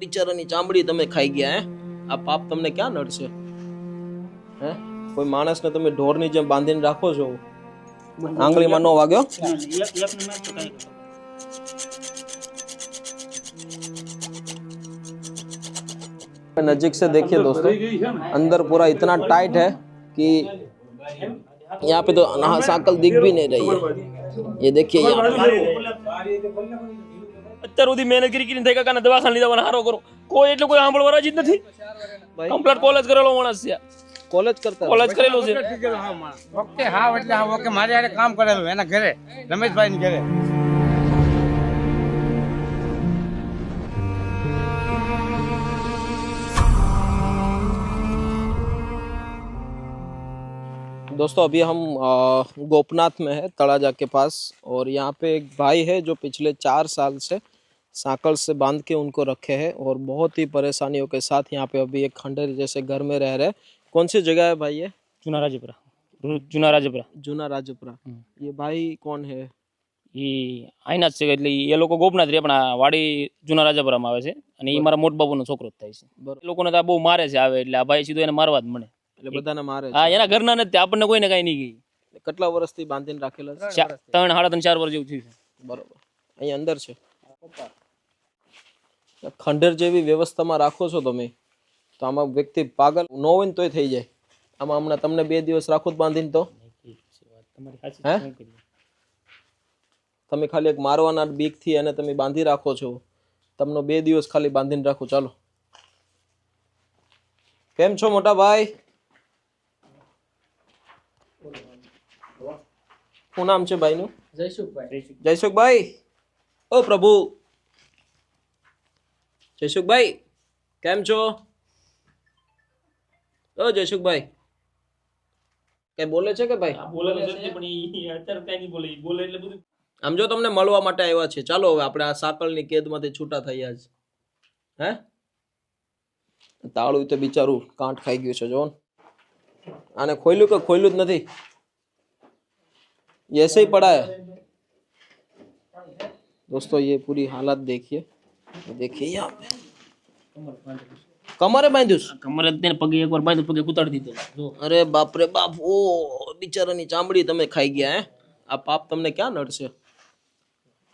બિચારાની ચામડી તમે ખાઈ ગયા હે આ પાપ તમને ક્યાં નડશે હે કોઈ માણસને તમે ઢોરની જેમ બાંધીને રાખો છો આંગળીમાં નો વાગ્યો नजीक से देखिए दोस्तों अंदर पूरा इतना टाइट है कि यहाँ पे तो साकल दिख भी नहीं रही है ये देखिए અત્યાર સુધી મહેનત કરીને થઈ કાકા દવાખાને લીધા મને હારો કરો કોઈ એટલે કોઈ સાંભળવા રાજી જ નથી કમ્પ્લીટ કોલેજ કરેલો માણસ છે કોલેજ કરતા કોલેજ કરેલું છે ઓકે હા એટલે હા ઓકે મારે આરે કામ કરેલું એના ઘરે રમેશભાઈ ની ઘરે दोस्तों अभी हम गोपनाथ में है तड़ाजा के पास और यहाँ पे एक भाई है जो पिछले 4 साल से सांकल से बांध के उनको रखे हैं और बहुत ही परेशानियों के साथ यहाँ पे अभी एक खंडर जैसे घर में रह रहे हैं। कौन सी जगह है भाई ये? જૂના રાજપુરા जूना राजपुरा। ये भाई कौन है? એ આઈના જ છે એટલે એ લોકો ગોપનાથ રે પણ આ વાડી જૂના રાજાપુરામાં આવે છે અને એ મારા મોટ બાબુનો છોકરો જ થાય છે એ લોકોને તો આ બહુ મારે છે આવે એટલે આ ભાઈ સીધો એને મારવા જ મળે એટલે બધાને મારે છે? હા એના ઘરના નથી આપણને કોઈને કાંઈ નહીં ગઈ કેટલા વર્ષથી બાંધીને રાખેલા છે? 3 સાડા 3 4 વર્ષ જેવું થયું છે બરોબર અહીં અંદર છે ખંડેર જેવી વ્યવસ્થામાં રાખો છો તમે તો આમાં વ્યક્તિ પાગલ ન હોય ને તોય થઈ જાય આમાં હમણાં તમને 2 દિવસ રાખો જ બાંધીને તો હે તમે ખાલી એક મારવાના બીકથી અને તમે બાંધી રાખો છો તમને 2 દિવસ ખાલી બાંધીને રાખો ચાલો કેમ છો મોટા ભાઈ શું નામ છે ભાઈનું? જયસુખભાઈ ઓ પ્રભુ જયસુખભાઈ કેમ છો? ઓ જયસુખભાઈ કઈ બોલે છે કે ભાઈ? બોલે છે પણ અત્યારે કઈ નહીં બોલે બોલે એટલે બધું આમ જો તમને મળવા માટે આવ્યા છે ચાલો હવે આપણે આ સાકળની કેદમાંથી છૂટા થયા છે હે તાળું તો બિચારું કાંઠ ખાઈ ગયું છે જો આને ખોલ્યું કે ખોલ્યું જ નથી ऐसे ही पड़ा है दोस्तों ये पूरी हालत देखिए यहाँ पे कमरे बांध्यूस કમરે તેને પગે એકવાર બાંધ્યું પગે કૂતાડી દીધો જો अरे बाप रे बाप ओ बिचारानी चामड़ी તમે ખાઈ ગયા હે આ પાપ તમને ક્યાં નડશે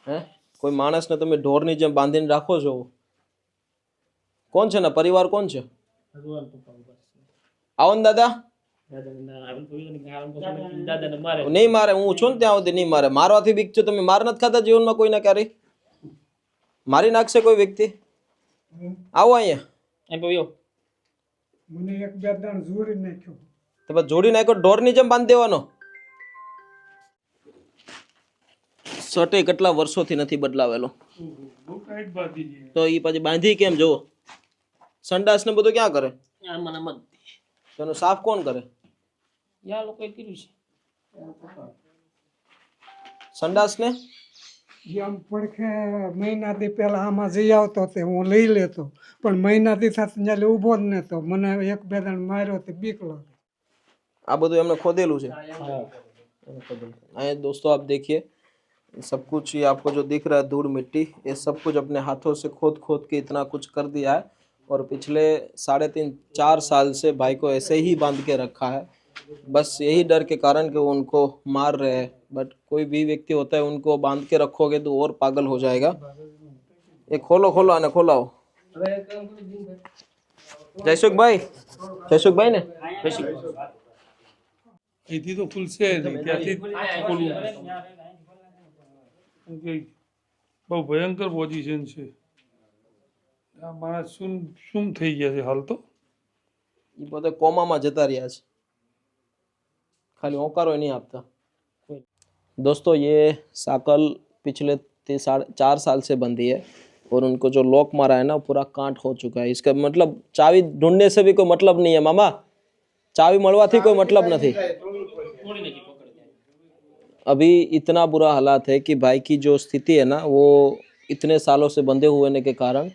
હે કોઈ માણસને તમે ઢોરની જેમ બાંધીને રાખો છો કોણ છે ને પરિવાર કોણ છે આવો ને દાદા દાદાને મારે નહીં મારે હું છું ને ત્યાં સુધી નહીં મારે મારવાથી બીક છે તમે માર નથી ખાતા જીવનમાં કોઈને ક્યારે મારી નાખશે કોઈ વ્યક્તિ આવો અહીંયા એમ કહ્યો મને એક બે દાણ જોડી નાખ્યો તો બસ જોડી નાખ્યો ઢોરની જેમ બાંધી દેવાનો સટે કેટલા વર્ષોથી નથી બદલાવેલો તો એ પછી બાંધી કેમ જોવો સંડાસ ને બધું ક્યાં કરે મને મત તેનો સાફ કોણ કરે યા લોકોએ કર્યું છે સંડાસ ને જેમ પડખે મહિનાથી પહેલા આમાં જઈ આવતો તે હું લઈ લેતો પણ મહિનાથી સાથે ત્યાં ઊભો જ નતો મને એક બે દાણ માર્યો તે બીક લાગે આ બધું એમને ખોદેલું છે आए दोस्तों आप देखिए सब कुछ ये आपको जो दिख रहा है धूल मिट्टी ये सब कुछ अपने हाथों से खोद के इतना कुछ कर दिया है और पिछले 3.5-4 साल से भाई को ऐसे ही बांध के रखा है बस यही डर के कारण कि वो उनको मार रहे हैं बट कोई भी व्यक्ति होता है उनको बांध के रखोगे तो और पागल हो जाएगा ये खोलो आने खोलाओ जयसुख भाई ने અહીંથી તો ખુલશે નહીં ત્યાંથી ખોલવું બહુ ભયંકર પોઝિશન છે આ માણસ શું થઈ ગયા છે હાલ તો ये બધા કોમામાં જતા રહ્યા છે खाली होकारो नहीं आपता दोस्तों ये साकल पिछले 4 साल से बंधी है और उनको जो लॉक मारा है ना पूरा कांट हो चुका है इसका मतलब चाबी ढूंढने से भी कोई मतलब नहीं है मामा चाबी मलवाथी कोई मतलब नहीं अभी इतना बुरा हालात है कि भाई की जो स्थिति है ना वो इतने सालों से बंधे हुए के कारण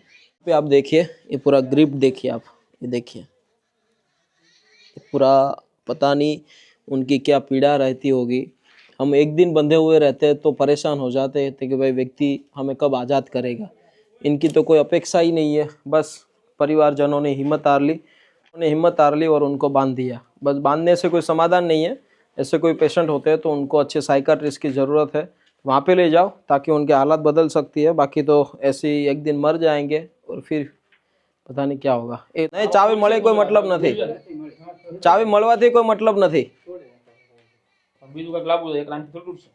पे आप देखिए ये पूरा ग्रिप देखिए आप ये देखिए पूरा पता नहीं उनकी क्या पीड़ा रहती होगी हम एक दिन बंधे हुए रहते हैं तो परेशान हो जाते थे कि भाई व्यक्ति हमें कब आज़ाद करेगा इनकी तो कोई अपेक्षा ही नहीं है, बस परिवारजनों ने हिम्मत हार ली और उनको बांध दिया। बस बांधने से कोई समाधान नहीं है। ऐसे कोई पेशेंट होते हैं तो उनको अच्छे साइकाट्रिस्ट की ज़रूरत है, वहाँ पे ले जाओ ताकि उनके हालत बदल सकती है। बाकी तो ऐसे ही एक दिन मर जाएंगे और फिर पता नहीं क्या होगा। ए नहीं, चावी મળે કોઈ મતલબ નથી, ચાવી મળવાથી કોઈ મતલબ નથી। બીજું કંઈક લાવવું છે, એક રાંચી થોડું છે।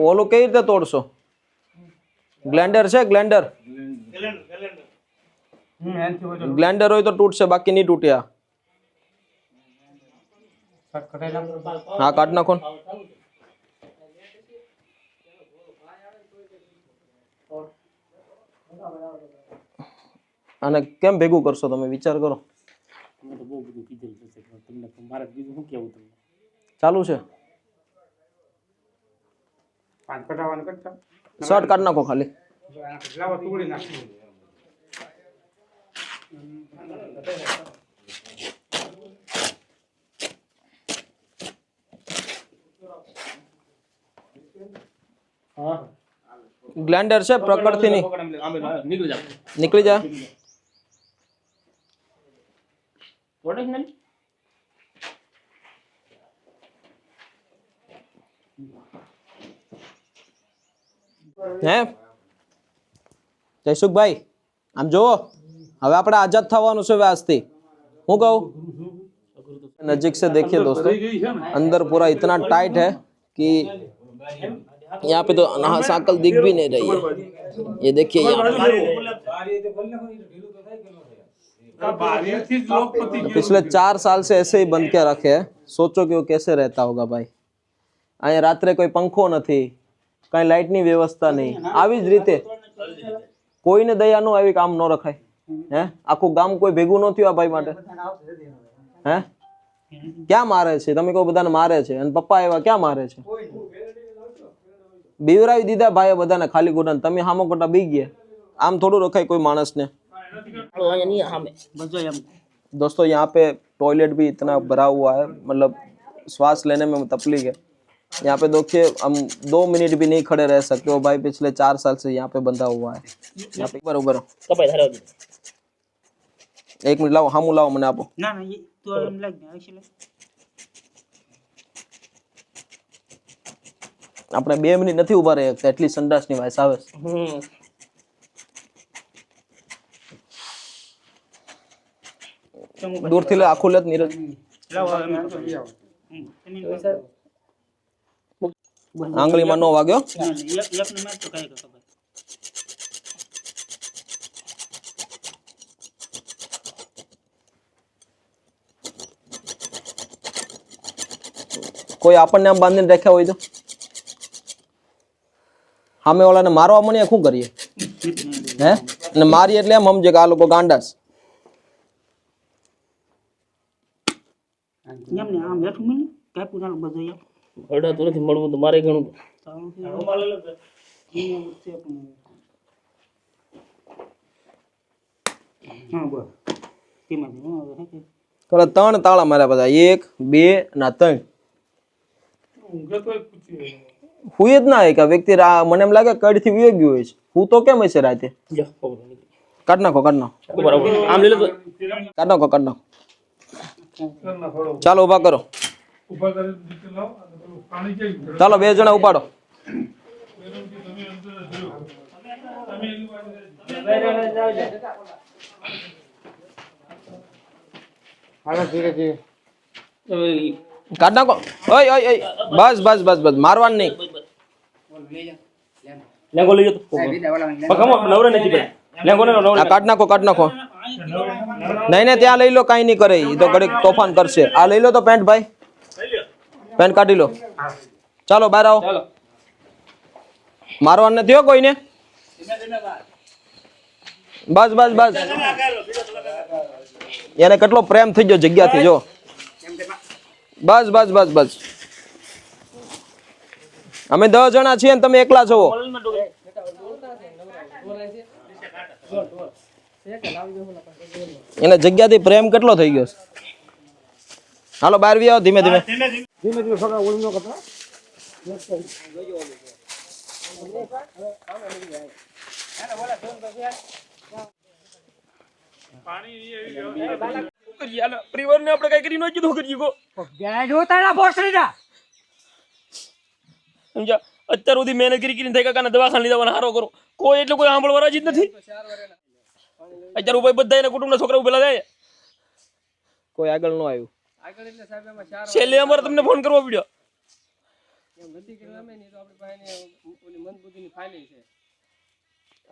ઓલું કઈ રીતે તોડશો? ગ્લેન્ડર છે? ગ્લેન્ડર હોય તો તૂટશે, બાકી નહીં તૂટ્યા। હા, કાઢ નાખો ને। અને કેમ ભેગું કરશો તમે? વિચાર કરો। ચાલુ છે? શર્ટ કાઢ નાખો ખાલી। ગ્લેન્ડર છે પ્રકૃતિ ની, નીકળી જાય। હે જયસુખભાઈ, આમ જોવો, હવે આપણે આઝાદ થવાનું છે આજથી। હું કહું, नजदीक से देखिए दोस्तों, अंदर पूरा इतना टाइट है कि यहाँ पे तो सांकल दिख भी नहीं रही है। ये देखिए, पिछले 4 साल से ऐसे ही बंद के रखे है। सोचो कि वो कैसे रहता होगा भाई। अँ रात्रे कोई पंखो नहीं, कई लाइट नी व्यवस्था नहीं। આવી જ રીતે કોઈને દયા નો આવી કામ ન રખાય। હે આખું ગામ કોઈ ભેગું ન થયું આ ભાઈ માટે? હે ક્યાં મારે છે? તમે કહો બધાને મારે છે, અને પપ્પા એવા ક્યાં મારે છે? બીવરાવી દીધા ભાઈ બધાને ખાલી ખોટા। તમે હામો ખોટા બી ગયા। આમ થોડું રખાય કોઈ માણસને। दोस्तों यहाँ पे टॉयलेट भी इतना भरा हुआ है, मतलब श्वास लेने में तकलीफ है। यहाँ पे देखिए, हम 2 मिनट भी नहीं खड़े रह सकते। वो भाई पिछले 4 साल से यहाँ पे बंधा हुआ है। यहाँ पे बराबर 1 मिनट लाओ, हम लाओ मैंने आपको આપણે 2 મિનિટ નથી ઉભા રહી શકતા, એટલી સંડાસની વાસ આવે છે। દૂરથી લે, આખું લે નીરજ। આંગળીમાં નો વાગ્યો? કોઈ આપણને આમ બાંધીને રાખ્યા હોય તો સામે વાળાને મારવા મળીએ શું કરીએ? હે અને મારીએ એટલે એમ સમજે કે આ લોકો ગાંડા છે। અડાતું નથી, મળવું તો મારે ઘણું। થોડા 3 તાળા માર્યા બધા, 1 2 ના 3। હુઈ જ ના હોય કે વ્યક્તિ મને એમ લાગે કડ થી વિયો ગયો હોય છે। હું તો કેમ હશે રાતે? કાઢ નાખો, કાઢ નાખો, કાઢ નાખો। ચાલો ઉભા કરો, ચાલો 2 જણા ઉપાડો। કાઢ નાખો। ઓય ઓય ઓય, બસ બસ બસ બસ, મારવાનું નહીં। લેંગો લઈ જતો પકમો નવરે નથી ભાઈ, લેંગો ને નવરે કાઢ નાખો, કાઢ નાખો। નહીં ને ત્યાં લઈ લો, કાઈ નહીં કરે, એ તો ઘડીક તોફાન કરશે। આ લઈ લો તો પેન્ટ ભાઈ, પેન્ટ કાઢી લો। ચાલો બહાર આવો, મારવાનું નથી હો કોઈને। બસ બસ બસ, એને કેટલો પ્રેમ થઈ ગયો જગ્યાથી, જો। બસ બસ બસ બસ, અમે 10 જણા છીએ ને તમે એકલા છો। એને જગ્યાથી પ્રેમ કેટલો થઈ ગયો છે। હાલો બહાર બી આવો ધીમે ધીમે. પરિવારને આપણે કઈ કરી ન કીધું કરીએ કો સમજ્યા. અત્યાર સુધી મહેનત કરીને થઈ કાકાને દવાખાને લીધા હારો કરો, કોઈ એટલે કોઈ સાંભળવા રાજી જ નથી. અત્યારે ભાઈ બધા કુટુંબના છોકરાઓ પેલા જાય, કોઈ આગળ ન આવ્યું. છેલ્લે અમારે તમને ફોન કરવો પડ્યો.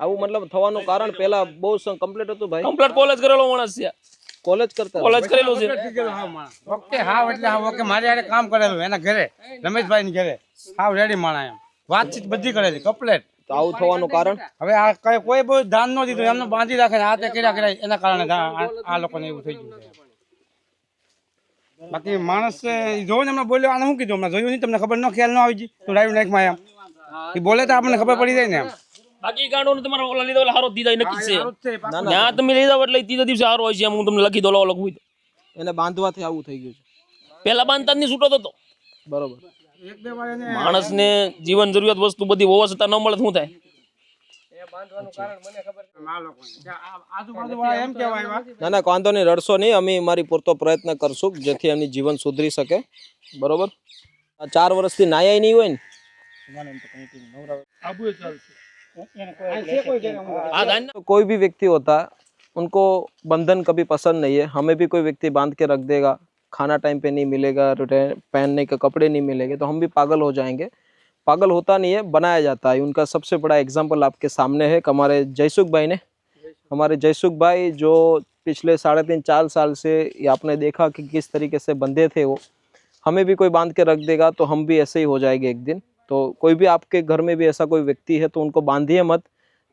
આવું મતલબ થવાનું કારણ પેલા બહુ કમ્પ્લીટ હતું ભાઈ. કમ્પ્લીટ કોલેજ કરેલો માણસ છે, કોલેજ કરતા કોલેજ કરેલું છે. ઓકે હાવ એટલે હાવ ઓકે મારી હારે કામ કરેલું એના ઘરે રમેશભાઈ ની ઘરે હાવ રેડી માણા એમ વાતચીત બધી કરેલી કમ્પ્લીટ. તો આવું થવાનું કારણ હવે આ કોઈ બહુ ધ્યાન ન દીધું એમને બાંધી રાખે ને હાથે કર્યા એના કારણે આ લોકોને એવું થઈ ગયું છે. બાકી માણસ જોયું ને એમને બોલ્યો આને શું કીધું હમણાં જોયું નહીં તમને ખબર ન ખ્યાલ ન આવી ગઈ તું ડ્રાઈવ નાખમાં એમ એ બોલે તો આપણને ખબર પડી જાય ને એમ. બાકી કાંડો તમારે ઓલા લીધા એટલે હારો દીધા નક્કી છે. ત્યાં તમે લઈ જાવ એટલે ત્રીજા દિવસે હારો હોય છે એમ હું તમને લખી દો લખવું તો. એને બાંધવાથી આવું થઈ ગયું છે. પેલા બાંધતા જ નહીં છૂટો થતો. બરોબર. માણસને જીવન જરૂરિયાત વસ્તુ બધી હોવા છતાં ન મળે શું થાય? ના ના વાંધો નહીં, રડશો નહીં. અમે મારી પૂરતો પ્રયત્ન કરશું જેથી એમની જીવન સુધરી શકે. બરોબર. 4 વર્ષથી નાયા નહીં હોય ને આબુ ચાલશે. कोई भी व्यक्ति होता है उनको बंधन कभी पसंद नहीं है. हमें भी कोई व्यक्ति बांध के रख देगा, खाना टाइम पे नहीं मिलेगा, पहनने के कपड़े नहीं मिलेंगे तो हम भी पागल हो जाएंगे. पागल होता नहीं है, बनाया जाता है. उनका सबसे बड़ा एग्जाम्पल आपके सामने है. हमारे जयसुख भाई जो पिछले 3.5-4 साल से आपने देखा कि किस तरीके से बंधे थे वो. हमें भी कोई बांध के रख देगा तो हम भी ऐसे ही हो जाएंगे एक दिन. तो कोई भी आपके घर में भी ऐसा कोई व्यक्ति है तो उनको बांधिए मत.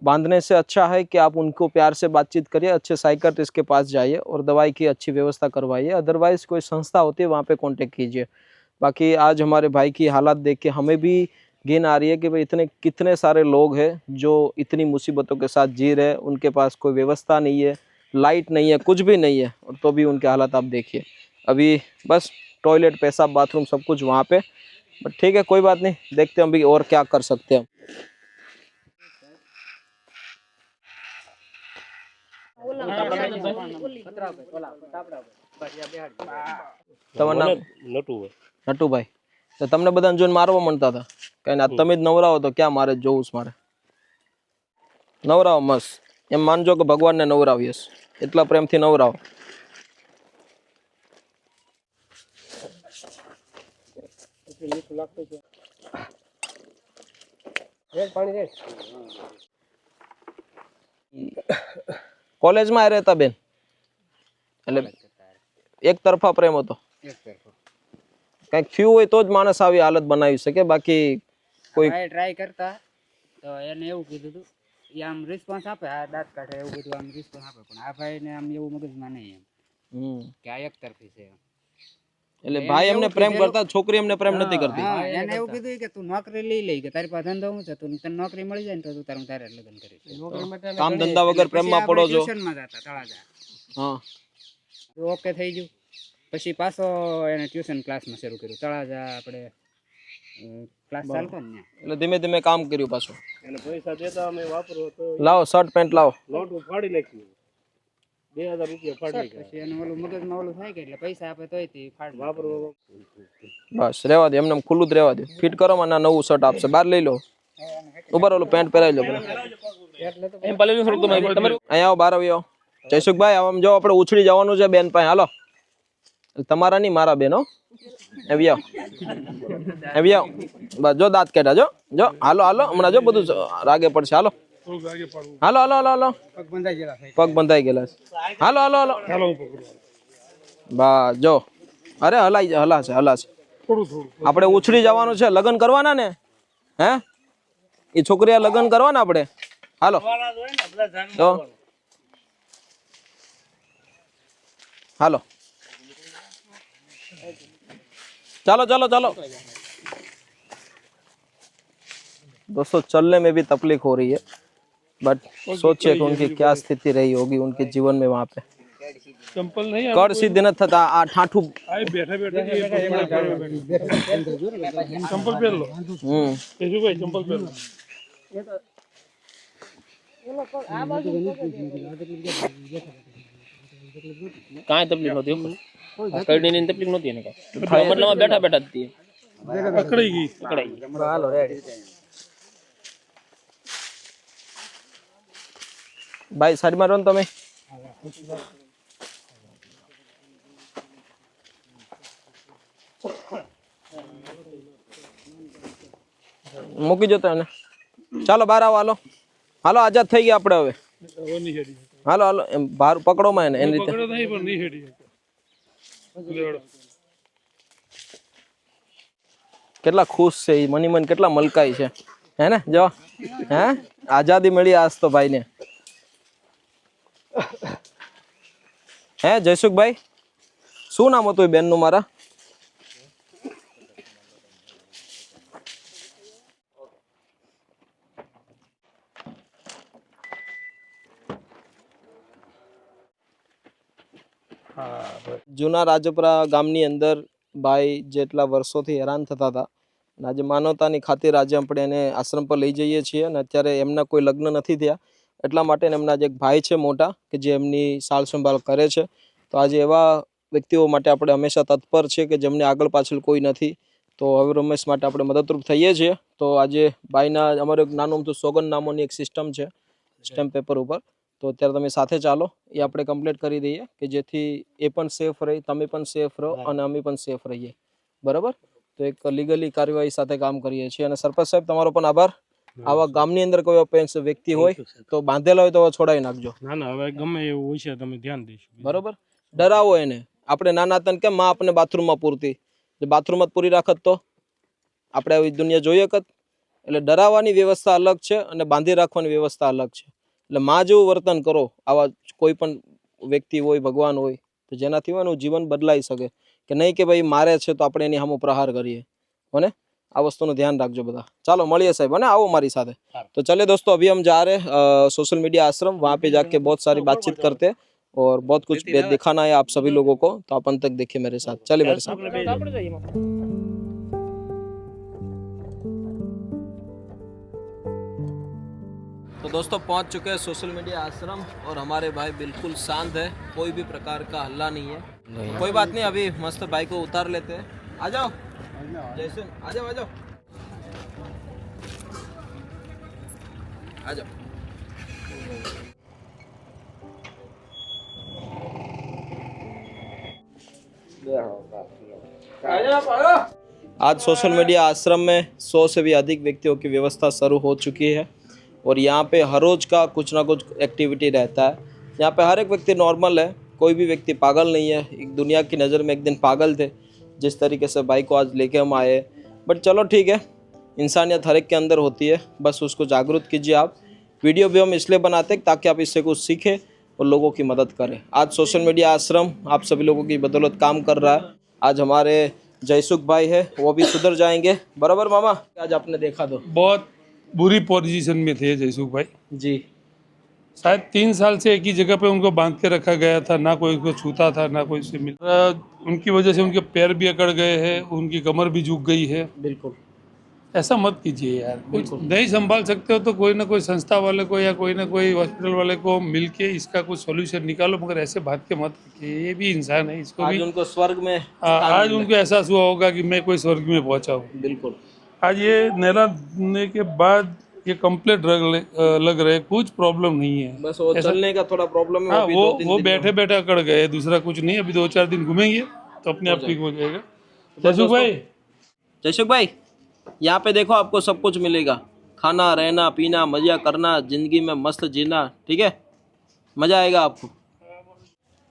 बांधने से अच्छा है कि आप उनको प्यार से बातचीत करिए, अच्छे साइकियाट्रिस्ट के पास जाइए और दवाई की अच्छी व्यवस्था करवाइए. अदरवाइज कोई संस्था होती है वहाँ पे कांटेक्ट कीजिए. बाकी आज हमारे भाई की हालात देख के हमें भी घिन आ रही है कि भाई इतने कितने सारे लोग हैं जो इतनी मुसीबतों के साथ जी रहे हैं. उनके पास कोई व्यवस्था नहीं है, लाइट नहीं है, कुछ भी नहीं है, और तो भी उनके हालात आप देखिए. अभी बस टॉयलेट, पेशाब, बाथरूम सब कुछ वहाँ पे. बट ठीक है, कोई बात नहीं, देखते हैं अभी और क्या कर सकते हैं. તમારું નામ? નટુભાઈ. તો તમને બધાને જોઈને મારવા માંડતા હતા કઈ ના, તમે જ નવરાવો તો ક્યાં મારે જોવું છે? મારે નવરાવો મસ્ત. એમ માનજો કે ભગવાનને નવરાવીએ એટલા પ્રેમથી નવરાવો. કોલેજમાં રહેતા બેન એટલે એક તરફા પ્રેમ હતો? કઈક થયું હોય તો જ માણસ આવી હાલત બનાવી શકે. બાકી કોઈ ટ્રાય કરતા તો એને એવું કીધું હતું એ આમ રિસ્પોન્સ આપે, આ દાંત કાઢે એવું બધું આમ રિસ્પોન્સ આપે, પણ આ ભાઈ ને આમ એવું મગજમાં નહીં એમ કે આ એક તરફી છે. એટલે ભાઈ એમને પ્રેમ કરતા, છોકરી એમને પ્રેમ નથી કરતી. એને એવું કીધું કે તું નોકરી લઈ લે, કે તારી પાસે ધંધો શું છે, તું તને નોકરી મળી જાય ને તો તું તારે લગ્ન કરીશ. કામ ધંધા વગર પ્રેમમાં પડો છો. ટ્યુશનમાં જતા તળાજા. હા ઓકે થઈ ગયું. પછી પાછો એને ટ્યુશન ક્લાસમાં શરૂ કર્યું તળાજા. આપણે ક્લાસ ચાલતો ને એટલે ધીમે ધીમે કામ કર્યું પાછું. લાવો શર્ટ પેન્ટ લાવો. પછી એને ઓલું મગજમાં ઓલું થાય કે એટલે પૈસા આપે તોય તે વાપરવું. બસ રહેવા દે, એમને ખુલ્લું જ રહેવા દે. ફિટ કરો માં ના નવું શર્ટ આપશે, બહાર લઈ લો. ઉપર ઓલું પેન્ટ પહેરાવી લો. અહીંયા આવો, બહાર આવી આવો. જયસુખભાઈ આમ જો આપણે ઉછળી જવાનું છે બેન પાસે. હાલો, તમારા નહીં મારા બેન. હો એવી આવો, એવી આવો. બસ જો દાંત કેટા જો જો. હાલો હાલો, હમણાં જો બધું રાગે પડશે. હાલો હાલો હાલો હાલો હાલો. પગ બંધાઈ ગયેલા છે. હાલો હાલો હાલો. બસ જો. અરે હલાશે. આપણે ઉછળી જવાનું છે, લગ્ન કરવાના ને. હે એ છોકરીએ લગ્ન કરવાના આપણે. હાલો તો હાલો चलो चलो चलो दोस्तों. चलने में भी तकलीफ हो रही है, बट सोचिए कि उनकी क्या स्थिति रही होगी उनके जीवन में वहाँ पे. ચંપલ નહીં કળ સિદ્ધ નથી થતા આ ઠાઠું આ બેઠા બેઠા એ ચંપલ પહેર લો કેશુભાઈ ચંપલ પહેર લો કાંઈ તકલીફ નહોતી કરડીની તકલીફ નહોતી એને કાંઈ મતલબ બેઠા બેઠા જ હતી પકડાઈ ગઈ હાલો રેડી ભાઈ સાઈડમાં રહો ને તમે મૂકી જો તને ચાલો બહાર આવો હાલો હાલો આઝાદ થઈ ગયા આપણે હવે હવે નહીં હેડી હાલો હાલો એમ બહાર પકડો માં એને એની રીતે પકડો નહીં પણ નહીં હેડી લેવડો કેટલા ખુશ છે એ મની મન કેટલા મલકાઈ છે હે ને જો હે આઝાદી મળી આજ તો ભાઈને હે જયસુખભાઈ શું નામ હતું એ બેનનું મારા જૂના રાજપરા ગામની અંદર ભાઈ જેટલા વર્ષોથી હેરાન થતા હતા અને આજે માનવતાની ખાतिर આજે આપણે એને આશ્રમ પર લઈ જઈએ છીએ અને અત્યારે એમના કોઈ લગ્ન નથી થયા એટલા માટે એમના જે એક ભાઈ છે મોટા કે જે એમની સાળ સંભાળ કરે છે તો આજે એવા વ્યક્તિઓ માટે આપણે હંમેશા તત્પર છે કે જેમને આગળ પાછળ કોઈ નથી તો હવે રમેશ માટે આપણે મદદરૂપ થઈએ છીએ તો આજે ભાઈના અમારું એક નાનું અમથું સોગન નામોની એક સિસ્ટમ છે સ્ટેમ્પ પેપર ઉપર તો અત્યારે તમે સાથે ચાલો એ આપણે કમ્પ્લીટ કરી દઈએ કે જેથી એ પણ સેફ રહે તમે પણ સેફ રહો અને અમે પણ સેફ રહીએ બરાબર તો એક લીગલી કાર્યવાહી સાથે કામ કરીએ છીએ અને સરપંચ સાહેબ તમારો પણ આભાર આવા ગામની અંદર કોઈ ઓફેન્સ વ્યક્તિ હોય તો બાંધેલા હોય તો છોડાવી નાખજો ના ના હવે ગમે એવું હોય છે તમે ધ્યાન દઈશું બરોબર ડરાવો એને આપણે નાના હતા ને કેમ માં આપણે બાથરૂમમાં પૂરતી જે બાથરૂમમાં પૂરી રાખત તો આપણે આવી દુનિયા જોઈએ કત એટલે ડરાવવાની વ્યવસ્થા અલગ છે અને બાંધી રાખવાની વ્યવસ્થા અલગ છે એટલે માં જેવું વર્તન કરો આવા કોઈ પણ વ્યક્તિ હોય ભગવાન હોય તો જેનાથી એનું જીવન બદલાઈ શકે કે નહીં કે ભાઈ મારે છે તો આપણે એની સામે પ્રહાર કરીએ હોને આ વસ્તુનું ध्यान रखજો બધા चलो મળીએ साहब है ना आओ हमारी साथ तो चले दोस्तों अभी हम जा रहे हैं सोशल मीडिया आश्रम वहाँ पे जाके बहुत सारी बातचीत करते और बहुत कुछ दिखाना है आप सभी लोगों को तो आप अंत तक देखिए मेरे साथ चलिए मेरे साथ तो दोस्तों पहुंच चुके हैं सोशल मीडिया आश्रम और हमारे भाई बिल्कुल शांत है कोई भी प्रकार का हल्ला नहीं है कोई बात नहीं अभी मस्त भाई को उतार लेते हैं आ जाओ जैसे आ जाओ आ जाओ आ जाओ आज सोशल मीडिया आश्रम में 100 से भी अधिक व्यक्तियों की व्यवस्था शुरू हो चुकी है और यहाँ पे हर रोज का कुछ ना कुछ एक्टिविटी रहता है यहाँ पे हर एक व्यक्ति नॉर्मल है कोई भी व्यक्ति पागल नहीं है एक दुनिया की नज़र में एक दिन पागल थे जिस तरीके से भाई को आज लेके हम आए बट चलो ठीक है इंसानियत हर एक के अंदर होती है बस उसको जागरूक कीजिए आप वीडियो भी हम इसलिए बनाते हैं ताकि आप इससे कुछ सीखें और लोगों की मदद करें आज सोशल मीडिया आश्रम आप सभी लोगों की बदौलत काम कर रहा है आज हमारे जयसुख भाई है वो भी सुधर जाएंगे बराबर मामा आज आपने देखा तो बहुत बुरी पोजीशन में थे जयसुख भाई जी शायद 3 साल से एक ही जगह पे उनको बांध के रखा गया था ना कोई उसको छूता था ना कोई उससे मिला उनकी वजह से उनके पैर भी अकड़ गए हैं उनकी कमर भी झुक गई है बिल्कुल ऐसा मत कीजिए यार कुछ नहीं संभाल सकते हो तो कोई ना कोई संस्था वाले को या कोई ना कोई हॉस्पिटल वाले को मिलके इसका कुछ सॉल्यूशन निकालो मगर ऐसे बात के मत रखिए ये भी इंसान है इसको आज भी उनको स्वर्ग में आज उनको एहसास हुआ होगा कि मैं कोई स्वर्ग में पहुंचा हूँ बिल्कुल आज ये नहलाने के बाद ये कंप्लीट लग रहे कुछ प्रॉब्लम नहीं है बस वो चलने का थोड़ा प्रॉब्लम है हाँ वो भी वो 2-3 वो दिन बैठे बैठे अकड़ गए दूसरा कुछ नहीं अभी 2-4 दिन घूमेंगे तो अपने आप ठीक हो जाएगा जयसुख भाई जयसुख भाई यहाँ पे देखो आपको सब कुछ मिलेगा खाना रहना पीना मजा करना जिंदगी में मस्त जीना ठीक है मजा आएगा आपको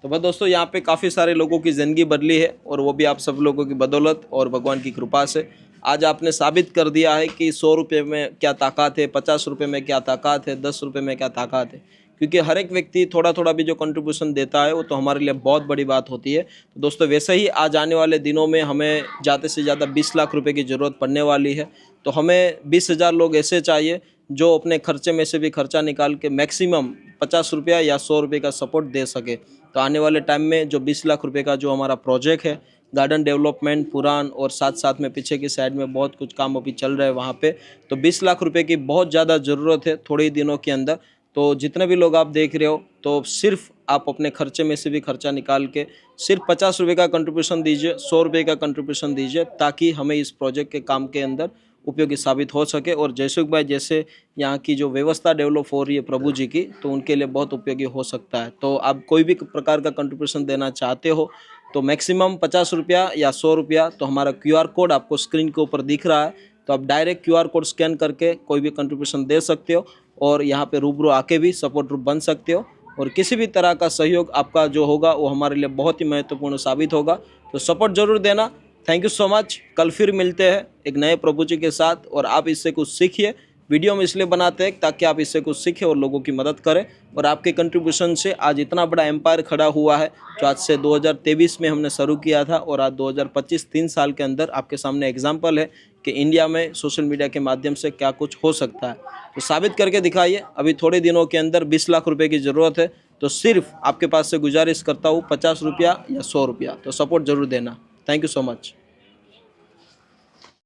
तो बस दोस्तों यहाँ पे काफ़ी सारे लोगों की ज़िंदगी बदली है और वो भी आप सब लोगों की बदौलत और भगवान की कृपा से आज आपने साबित कर दिया है कि 100 रुपये में क्या ताकत है 50 रुपये में क्या ताकत है 10 रुपये में क्या ताकत है क्योंकि हर एक व्यक्ति थोड़ा थोड़ा भी जो कंट्रीब्यूशन देता है वो तो हमारे लिए बहुत बड़ी बात होती है तो दोस्तों वैसे ही आज आने वाले दिनों में हमें ज़्यादा से ज़्यादा 20 लाख रुपए की ज़रूरत पड़ने वाली है तो हमें 20,000 लोग ऐसे चाहिए जो अपने खर्चे में से भी खर्चा निकाल के मैक्सिमम 50 रुपया या 100 रुपये का सपोर्ट दे सके तो आने वाले टाइम में जो 20 लाख रुपए का जो हमारा प्रोजेक्ट है, गार्डन डेवलपमेंट पुरान और साथ साथ में पीछे की साइड में बहुत कुछ काम अभी चल रहा है वहाँ पे, तो 20 लाख रुपए की बहुत ज़्यादा ज़रूरत है थोड़े ही दिनों के अंदर। तो जितने भी लोग आप देख रहे हो, तो सिर्फ आप अपने खर्चे में से भी खर्चा निकाल के सिर्फ 50 रुपये का कंट्रीब्यूशन दीजिए, 100 रुपये का कंट्रीब्यूशन दीजिए, ताकि हमें इस प्रोजेक्ट के काम के अंदर उपयोगी साबित हो सके। और जयसुख भाई जैसे यहाँ की जो व्यवस्था डेवलप हो रही है प्रभु जी की, तो उनके लिए बहुत उपयोगी हो सकता है। तो आप कोई भी प्रकार का कंट्रीब्यूशन देना चाहते हो तो मैक्सिमम 50 रुपया या 100 रुपया, तो हमारा QR कोड आपको स्क्रीन के ऊपर दिख रहा है, तो आप डायरेक्ट QR कोड स्कैन करके कोई भी कंट्रीब्यूशन दे सकते हो और यहाँ पे रूबरू आके भी सपोर्ट ग्रुप बन सकते हो। और किसी भी तरह का सहयोग आपका जो होगा वो हमारे लिए बहुत ही महत्वपूर्ण साबित होगा, तो सपोर्ट जरूर देना। Thank you so much. कल फिर मिलते हैं एक नए प्रभु जी के साथ, और आप इससे कुछ सीखिए। वीडियो हम इसलिए बनाते हैं ताकि आप इससे कुछ सीखें और लोगों की मदद करें। और आपके कंट्रीब्यूशन से आज इतना बड़ा एम्पायर खड़ा हुआ है, जो आज से 2023 में हमने शुरू किया था और आज 2025 3 साल के अंदर आपके सामने एग्जाम्पल है कि इंडिया में सोशल मीडिया के माध्यम से क्या कुछ हो सकता है। तो साबित करके दिखाइए। अभी थोड़े दिनों के अंदर 20 लाख रुपए की ज़रूरत है, तो सिर्फ आपके पास से गुजारिश करता हूँ 50 रुपया या 100 रुपया, तो सपोर्ट जरूर देना। Thank you so much.